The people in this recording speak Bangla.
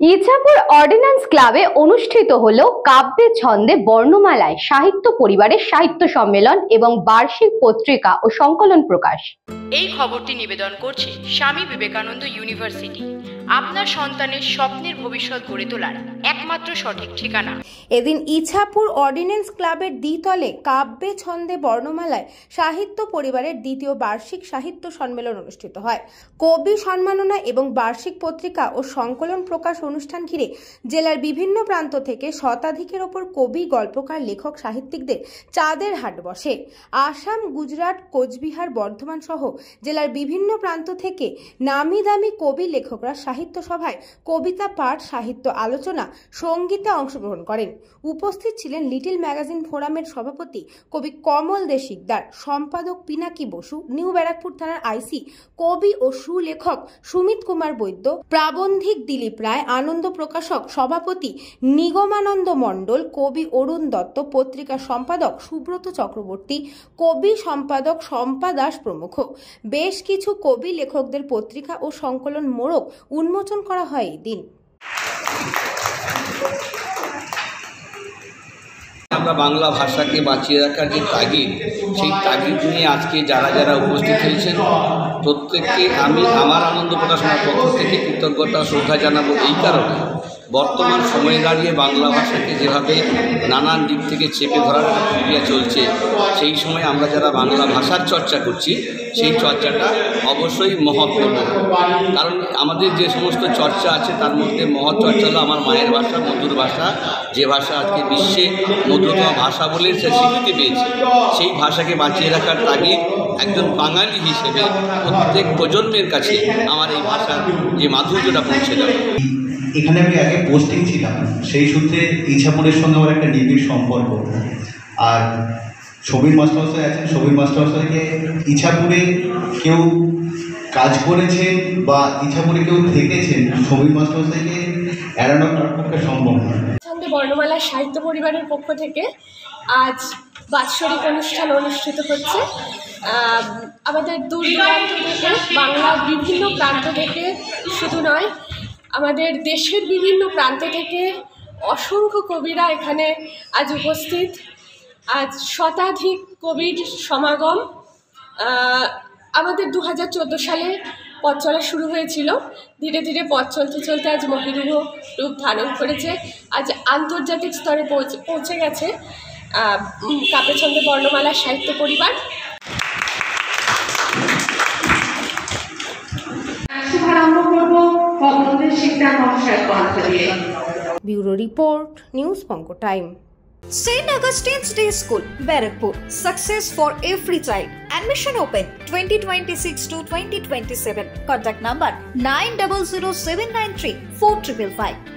ইছাপুর অর্ডিন্যান্স ক্লাবে অনুষ্ঠিত হলো কাব্যে ছন্দে বর্ণমালায় সাহিত্য পরিবারের সাহিত্য সম্মেলন এবং বার্ষিক পত্রিকা ও সংকলন প্রকাশ। এই খবরটি নিবেদন করছে স্বামী বিবেকানন্দ ইউনিভার্সিটি, আপনার সন্তানের স্বপ্নের ভবিষ্যৎ গড়ে তোলার একমাত্র সঠিক ঠিকানা। এদিন ইছাপুর অর্ডিন্যান্স ক্লাবের দ্বিতলে কাব্যে ছন্দে বর্ণমালায় সাহিত্য পরিবারের দ্বিতীয় বার্ষিক সাহিত্য সম্মেলন অনুষ্ঠিত হয়। কবি সম্মাননা এবং বার্ষিক পত্রিকা ও সংকলন প্রকাশ অনুষ্ঠান ঘিরে জেলার বিভিন্ন প্রান্ত থেকে শতাধিকের ওপর কবি, গল্পকার, লেখক, সাহিত্যিকদের চাঁদের হাট বসে। আসাম, গুজরাট, কোচবিহার, বর্ধমান সহ জেলার বিভিন্ন প্রান্ত থেকে নামি দামি কবি, লেখকরা সাহিত্য সভায় কবিতা পাঠ, সাহিত্য আলোচনা, সঙ্গীতে অংশগ্রহণ করেন। উপস্থিত ছিলেন লিটল ম্যাগাজিন ফোরামের সভাপতি কবি কমল দে শিকদার, সম্পাদক পিনাকি বসু, নিউ ব্যারাকপুর থানার আইসি, কবি ও সুলেখক সুমিত কুমার বৈদ্য, প্রাবন্ধিক দিলীপ রায়, আনন্দ প্রকাশক সভাপতি নিগমানন্দ মণ্ডল, কবি অরুণ দত্ত, পত্রিকা সম্পাদক সুব্রত চক্রবর্তী, কবি সম্পাদক শম্পা দাস প্রমুখ। বেশ কিছু কবি লেখকদের পত্রিকা ও সংকলন মোড়ক উন্মোচন করা হয় এই দিন। আমরা বাংলা ভাষাকে বাঁচিয়ে রাখার যে তাগিদ, সেই তাগিদ নিয়ে আজকে যারা যারা উপস্থিত হয়েছেন প্রত্যেককে আমি আমার আনন্দ প্রকাশনার পক্ষ থেকে কৃতজ্ঞতা শ্রদ্ধা জানাবো। এই কারণে বর্তমান সময়ে দাঁড়িয়ে বাংলা ভাষাকে যেভাবে নানান দিক থেকে চেপে ধরার প্রক্রিয়া চলছে, সেই সময় আমরা যারা বাংলা ভাষার চর্চা করছি সেই চর্চাটা অবশ্যই মহৎ করব। কারণ আমাদের যে সমস্ত চর্চা আছে তার মধ্যে মহৎ চর্চা হলো আমার মায়ের ভাষা, মধুর ভাষা, যে ভাষা আজকে বিশ্বে মধুরতম ভাষা বলে সে স্বীকৃতি পেয়েছে। সেই ভাষাকে বাঁচিয়ে রাখার তাগিদ একজন বাঙালি হিসেবে প্রত্যেক প্রজন্মের কাছে আমার এই ভাষার যে মাধুর্যটা পৌঁছে যাবে। এখানে আমি আগে পোস্টিং ছিলাম, সেই সূত্রে ইছাপুরের সঙ্গে আমার একটা নিবিড় সম্পর্ক। আর সবির মাস্টারমশাই আছেন, সবির মাস্টারমশাইকে ইছাপুরে কেউ কাজ করেছেন বা ইছাপুরে কেউ থেকেছেন, সবির মাস্টারমশাইকে এড়ানো তার পক্ষে সম্ভব নয়। ছন্দে বর্ণমালা সাহিত্য পরিবারের পক্ষ থেকে আজ বাৎসরিক অনুষ্ঠান অনুষ্ঠিত হচ্ছে। আমাদের দূর দূরান্ত থেকে, বাংলার বিভিন্ন প্রান্ত থেকে শুধু নয়, আমাদের দেশের বিভিন্ন প্রান্ত থেকে অসংখ্য কবিরা এখানে আজ উপস্থিত। আজ শতাধিক কবির সমাগম। আমাদের 2014 সালে পথ চলা শুরু হয়েছিল, ধীরে ধীরে পথ চলতে চলতে আজ মহিরুহ রূপ ধারণ করেছে। আজ আন্তর্জাতিক স্তরে পৌঁছে গেছে কাব্যে ছন্দে বর্ণমালা সাহিত্য পরিবার। শুভারম্ভ করব কমলদের শিকদার মহাশয়ের কণ্ঠ দিয়ে। ব্যুরো রিপোর্ট, নিউজ পঙ্কো time. St. Augustine's Day School, Barakpur. Success for every child. Admission open 2026 to 2027. Contact number 900793 4555.